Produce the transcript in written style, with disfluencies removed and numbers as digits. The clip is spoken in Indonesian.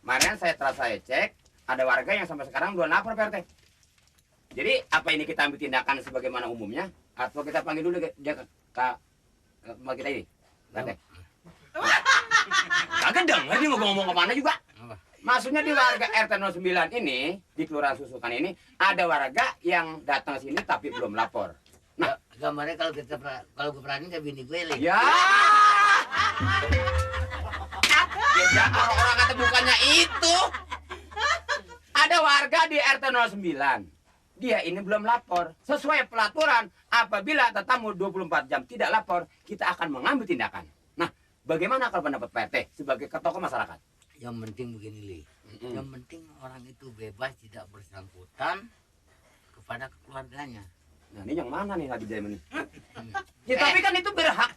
Kemarin saya cek, ada warga yang sampai sekarang belum lapor Pak RT. Jadi apa ini kita ambil tindakan sebagaimana umumnya atau kita panggil dulu dia ke kita ini? Pak RT. Kagak denger dia ngomong kemana juga. Maksudnya di warga RT 09 ini, di Kelurahan Susukan ini, ada warga yang datang ke sini tapi belum lapor. Nah, gambarnya kalau gue perhatiin kayak bini gue, Li. Ya. Ya, orang kata bukannya itu. Ada warga di RT 09. Dia ini belum lapor. Sesuai pelaturan, apabila tetamu 24 jam tidak lapor, kita akan mengambil tindakan. Nah, bagaimana kalau pendapat Pak RT sebagai ketua masyarakat? Yang penting begini, Li. Yang penting orang itu bebas tidak bersangkutan kepada keluarganya. Nah, ini yang mana nih Habib Jaim ini? Ya, tapi kan itu berhak